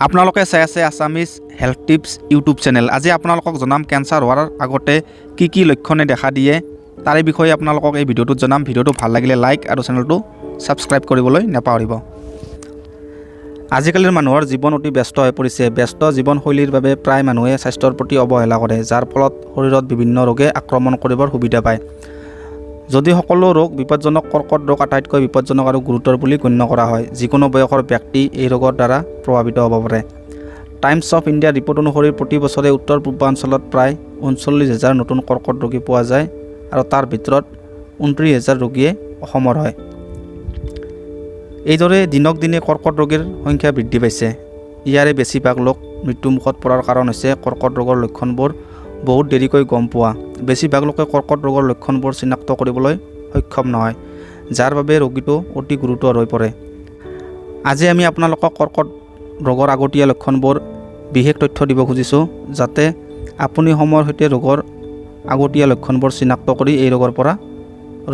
আপোনালোকে চাই আছে Assamese health tips YouTube channel. আজি আপোনালোকক জনাম কেঞ্চাৰ হোৱাৰ আগতে কি কি লক্ষণে দেখা দিয়ে তাৰে বিষয়ে আপোনালোকক এই ভিডিঅ'টোত জনাম। ভিডিঅ'টো ভাল লাগিলে লাইক আৰু চেনেলটো ছাবস্ক্ৰাইব কৰিবলৈ নাপাহৰিব। আজিকালিৰ মানুহৰ জীৱন অতি ব্যস্ত হৈ পৰিছে। ব্যস্ত জীৱনশৈলীৰ বাবে প্ৰায় মানুহে স্বাস্থ্যৰ প্ৰতি অৱহেলা কৰে, যাৰ ফলত শৰীৰত বিভিন্ন ৰোগে আক্ৰমণ কৰিবৰ সুবিধা পায়। যদি সকলো ৰোগ বিপদজনক, কৰ্কট ৰোগ আটাইতকৈ বিপদজনক আৰু গুৰুতৰ বুলি গণ্য কৰা হয়। যিকোনো বয়সৰ ব্যক্তি এই ৰোগৰ দ্বাৰা প্ৰভাৱিত হ'ব পাৰে। টাইমছ অফ ইণ্ডিয়াৰ ৰিপৰ্ট অনুসৰি প্ৰতি বছৰে উত্তৰ পূৰ্বাঞ্চলত প্ৰায় 39,000 নতুন কৰ্কট ৰোগী পোৱা যায় আৰু তাৰ ভিতৰত 29,000 ৰোগীয়ে অসমৰ হয়। এইদৰে দিনক দিনে কৰ্কট ৰোগীৰ সংখ্যা বৃদ্ধি পাইছে। ইয়াৰে বেছিভাগ লোক মৃত্যুমুখত পৰাৰ কাৰণ হৈছে কৰ্কট ৰোগৰ লক্ষণবোৰ বহুত দেৰিকৈ গম পোৱা। বেছিভাগ লোকে কৰ্কট ৰোগৰ লক্ষণবোৰ চিনাক্ত কৰিবলৈ সক্ষম নহয়, যাৰ বাবে ৰোগীটো অতি গুৰুতৰ হৈ পৰে। আজি আমি আপোনালোকক কৰ্কট ৰোগৰ আগতীয়া লক্ষণবোৰ বিশেষ তথ্য দিব খুজিছোঁ, যাতে আপুনি সময়ৰ সৈতে ৰোগৰ আগতীয়া লক্ষণবোৰ চিনাক্ত কৰি এই ৰোগৰ পৰা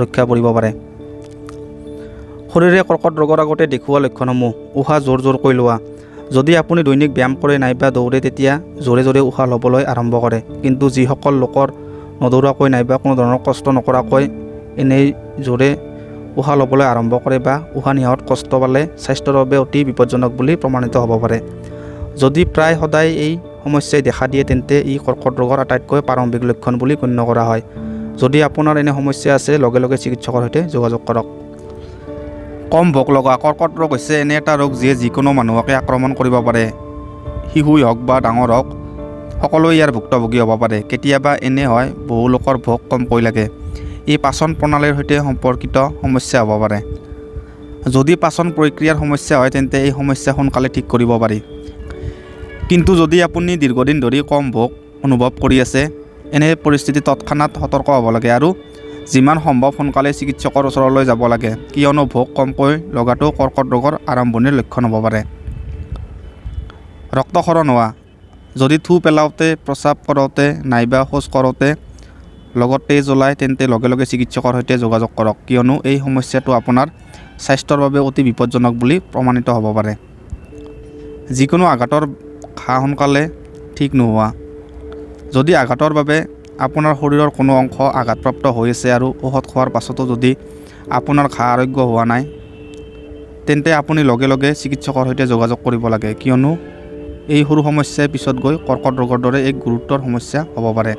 ৰক্ষা পৰিব পাৰে। শৰীৰে কৰ্কট ৰোগৰ আগতে দেখুওৱা লক্ষণসমূহ: উশাহ জোৰ জোৰকৈ লোৱা। যদি আপুনি দৈনিক ব্যায়াম কৰে নাইবা দৌৰে, তেতিয়া জোৰে জোৰে উশাহ ল'বলৈ আৰম্ভ কৰে। কিন্তু যিসকল লোকৰ নদৌৰাকৈ নাইবা কোনো ধৰণৰ কষ্ট নকৰাকৈ এনেই জোৰে উশাহ ল'বলৈ আৰম্ভ কৰে বা উশাহ নিয়াত কষ্ট পালে স্বাস্থ্যৰ বাবে অতি বিপদজনক বুলি প্ৰমাণিত হ'ব পাৰে। যদি প্ৰায় সদায় এই সমস্যাই দেখা দিয়ে, তেন্তে ই কৰ্কট ৰোগৰ আটাইতকৈ প্ৰাৰম্ভিক লক্ষণ বুলি গণ্য কৰা হয়। যদি আপোনাৰ এনে সমস্যা আছে, লগে লগে চিকিৎসকৰ সৈতে যোগাযোগ কৰক। কম ভোক লগা। কৰ্কট ৰোগ হৈছে এনে এটা ৰোগ যিয়ে যিকোনো মানুহকে আক্ৰমণ কৰিব পাৰে। শিশুই হওক বা ডাঙৰ হওক, সকলোৱে ইয়াৰ ভুক্তভোগী হ'ব পাৰে। কেতিয়াবা এনে হয় বহু লোকৰ ভোক কমকৈ লাগে। ই পাচন প্ৰণালীৰ সৈতে সম্পৰ্কিত সমস্যা হ'ব পাৰে। যদি পাচন প্ৰক্ৰিয়াৰ সমস্যা হয়, তেন্তে এই সমস্যা সোনকালে ঠিক কৰিব পাৰি। কিন্তু যদি আপুনি দীৰ্ঘদিন ধৰি কম ভোক অনুভৱ কৰি আছে, এনে পৰিস্থিতিত তৎক্ষণাত সতৰ্ক হ'ব লাগে আৰু যিমান সম্ভৱ সোনকালে চিকিৎসকৰ ওচৰলৈ যাব লাগে, কিয়নো ভোক কমকৈ লগাটো কৰ্কট ৰোগৰ আৰম্ভণিৰ লক্ষণ হ'ব পাৰে। ৰক্তক্ষৰণ হোৱা। যদি থু পেলাওঁতে, প্ৰস্ৰাৱ কৰোঁতে নাইবা শৌচ কৰোঁতে লগত তেজ ওলায়, তেন্তে লগে লগে চিকিৎসকৰ সৈতে যোগাযোগ কৰক, কিয়নো এই সমস্যাটো আপোনাৰ স্বাস্থ্যৰ বাবে অতি বিপদজনক বুলি প্ৰমাণিত হ'ব পাৰে। যিকোনো আঘাতৰ ঘা সোনকালে ঠিক নোহোৱা। যদি আঘাতৰ বাবে আপোনাৰ শৰীৰৰ কোনো অংশ আঘাতপ্ৰাপ্ত হৈ আছে আৰু ঔষধ খোৱাৰ পাছতো যদি আপোনাৰ ঘা আৰোগ্য হোৱা নাই, তেন্তে আপুনি লগে লগে চিকিৎসকৰ সৈতে যোগাযোগ কৰিব লাগে, কিয়নো এই সৰু সমস্যাই পিছত গৈ কৰ্কট ৰোগৰ দৰে এক গুৰুতৰ সমস্যা হ'ব পাৰে।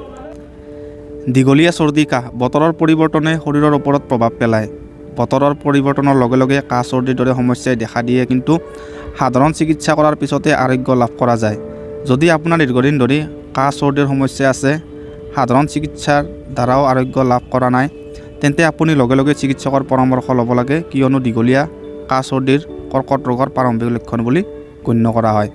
দীঘলীয়া চৰ্দি কাহ। বতৰৰ পৰিৱৰ্তনে শৰীৰৰ ওপৰত প্ৰভাৱ পেলায়। বতৰৰ পৰিৱৰ্তনৰ লগে লগে কাহ চৰ্দিৰ দৰে সমস্যাই দেখা দিয়ে, কিন্তু সাধাৰণ চিকিৎসা কৰাৰ পিছতে আৰোগ্য লাভ কৰা যায়। যদি আপোনাৰ দীৰ্ঘদিন ধৰি কাহ চৰ্দিৰ সমস্যা আছে, সাধাৰণ চিকিৎসাৰ দ্বাৰাও আৰোগ্য লাভ কৰা নাই, তেন্তে আপুনি লগে লগে চিকিৎসকৰ পৰামৰ্শ ল'ব লাগে, কিয়নো দীঘলীয়া কাহ চৰ্দিৰ কৰ্কট ৰোগৰ প্ৰাৰম্ভিক লক্ষণ বুলি গণ্য কৰা হয়।